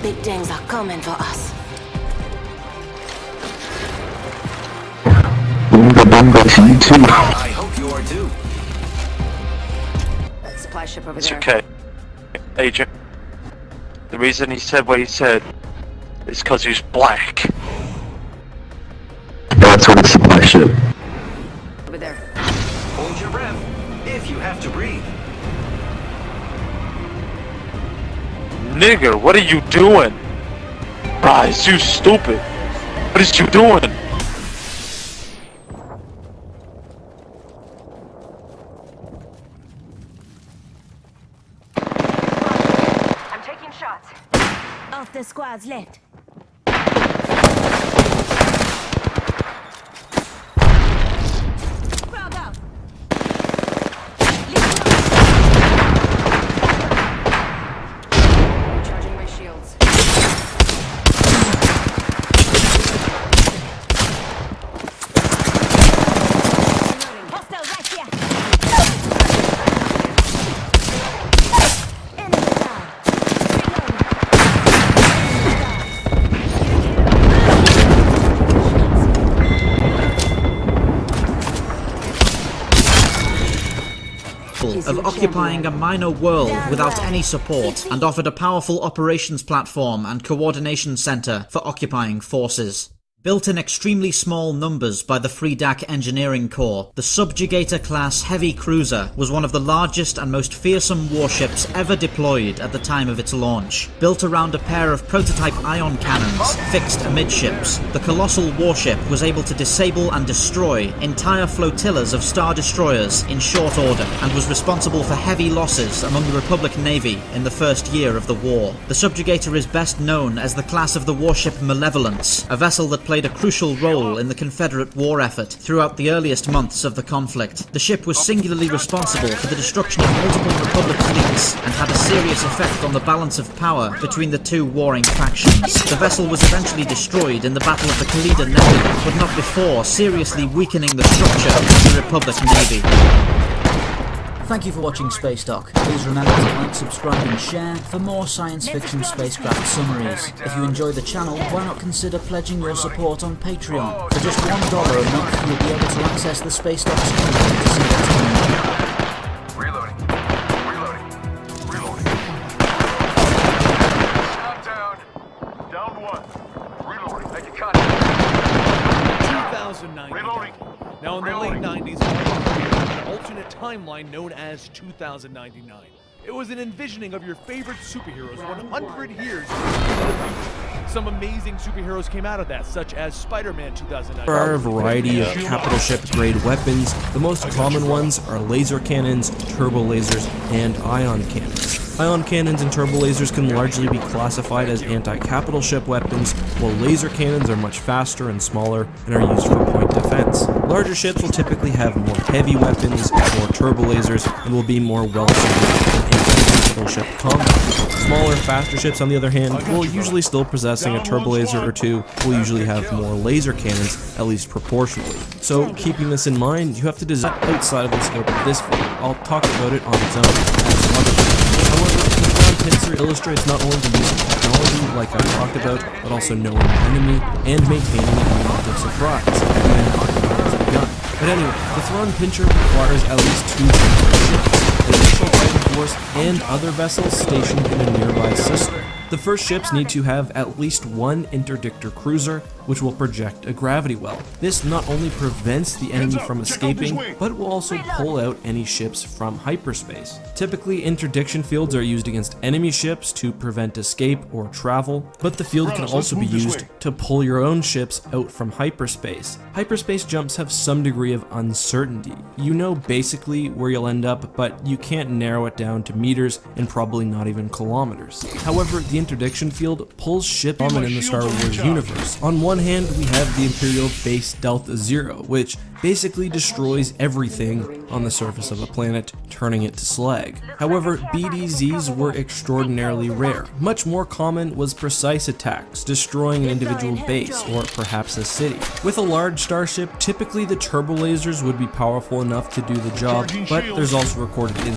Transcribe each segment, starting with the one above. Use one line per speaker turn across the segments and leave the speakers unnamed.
Big things are coming for us.
I hope you are too.
Supply ship over
It's
there.
okay, Agent. The reason he said what he said is because he's black.
That's what it's supply ship.
Over there.
Hold your breath if you have to breathe.
Nigga, what are you doing? Rise, you stupid. What is you doing?
I'm taking shots. Off the squad's left. Frog out. Recharging my shields. Hostile right here. Enemy down.
Of occupying a minor world without any support, and offered a powerful operations platform and coordination center for occupying forces. Built in extremely small numbers by the Freedak Engineering Corps, the Subjugator-class heavy cruiser was one of the largest and most fearsome warships ever deployed at the time of its launch. Built around a pair of prototype ion cannons fixed amidships, the colossal warship was able to disable and destroy entire flotillas of star destroyers in short order, and was responsible for heavy losses among the Republic Navy in the first year of the war. The Subjugator is best known as the class of the warship Malevolence, a vessel that played a crucial role in the Confederate war effort throughout the earliest months of the conflict. The ship was singularly responsible for the destruction of multiple Republic fleets and had a serious effect on the balance of power between the two warring factions. The vessel was eventually destroyed in the Battle of the Khalida Nebula, but not before seriously weakening the structure of the Republic Navy. Thank you for watching Space Doc. Please remember to like, subscribe and share for more science fiction spacecraft summaries. If you enjoy the channel, why not consider pledging your support on Patreon? For just $1 a month, you'll be able to access the Space Doc's content to see what's coming up.
Reloading. Down. Down one. Reloading. Making contact.
2009.
Reloading.
Now in the late 90s, an alternate timeline known as 2099. It was an envisioning of your favorite superheroes 100 years into the future. Some amazing superheroes came out of that, such as Spider-Man 2009.
There are a variety of capital ship grade weapons. The most common ones are laser cannons, turbo lasers, and ion cannons. Ion cannons and turbo lasers can largely be classified as anti-capital ship weapons, while laser cannons are much faster and smaller and are used for point defense. Larger ships will typically have more heavy weapons, more turbo lasers, and will be more well-suited for anti-capital ship combat. Smaller, faster ships, on the other hand, will usually still possessing a turbo laser or two, will usually have more laser cannons, at least proportionally. So, keeping this in mind, you have to design outside of the scope of this video. I'll talk about it on its own as some other videos. However, the ground pincer illustrates not only the use of technology, like I talked about, but also knowing the enemy and maintaining an element of surprise, when occupiers have begun. But anyway, the Thrawn Pincher requires at least 2 separate ships, an initial fighting force, and other vessels stationed in a nearby system. The first ships need to have at least one interdictor cruiser, which will project a gravity well. This not only prevents the enemy from escaping, but will also pull out any ships from hyperspace. Typically, interdiction fields are used against enemy ships to prevent escape or travel, but the field can also be used to pull your own ships out from hyperspace. Hyperspace jumps have some degree of uncertainty. You know basically where you'll end up, but you can't narrow it down to meters and probably not even kilometers. However, the interdiction field pulls ships common in the Star Wars universe. On one hand, we have the Imperial Base Delta Zero, which basically destroys everything on the surface of a planet, turning it to slag. However, BDZs were extraordinarily rare. Much more common was precise attacks, destroying an individual base or perhaps a city. With a large starship, typically the turbo lasers would be powerful enough to do the job, but there's also recorded instances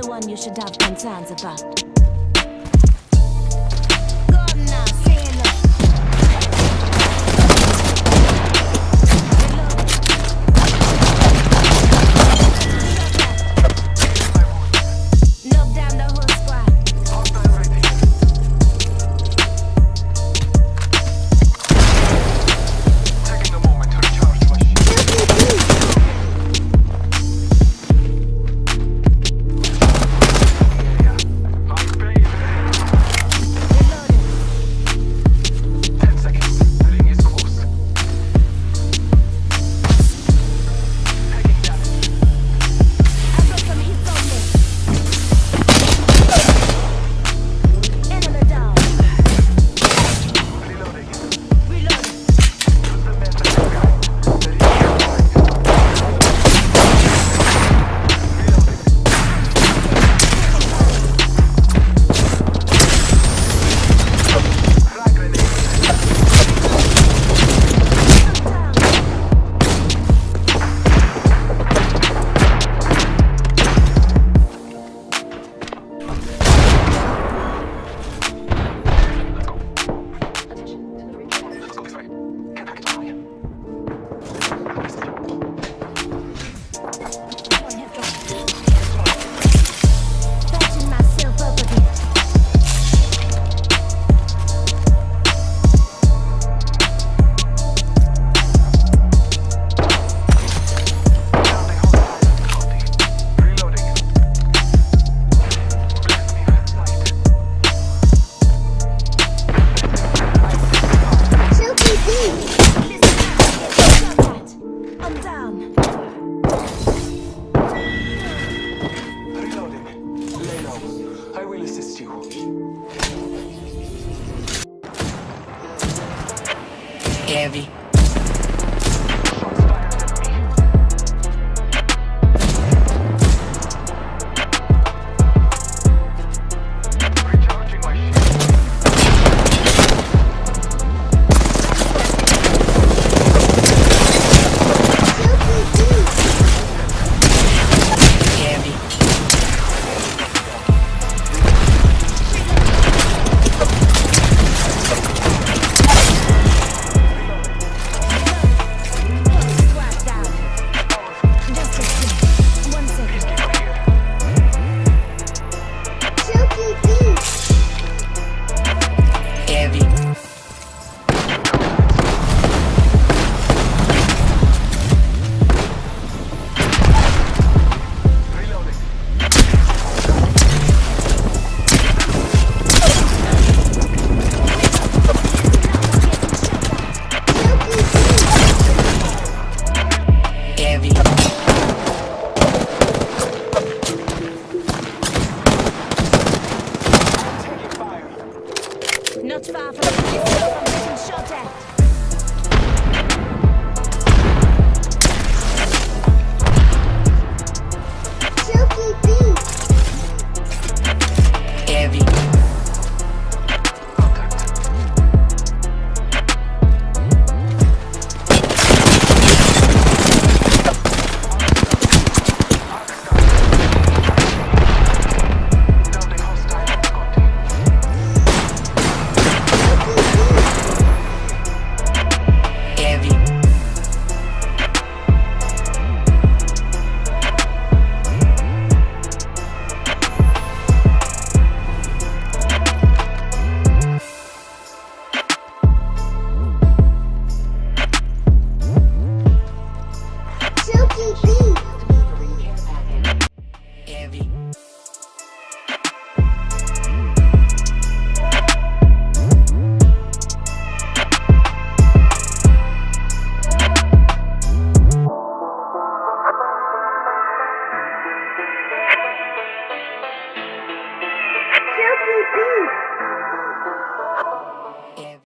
the one you should have concerns about. Go on now, say hello. Knock down the whole squad.
Taking a moment to recharge my
Reloading.
10 seconds. The ring is close. Taking damage.
I've got some hits on me. Enemy down.
Reloading.
Reloading.
Use the method to guide. The ring is flying. Frag grenade. Let's go this way. Care package on you.
Patching myself up again.
Reloading. Bless me with light.
I'm down.
Reloading. Lay low. I will assist you.
Heavy.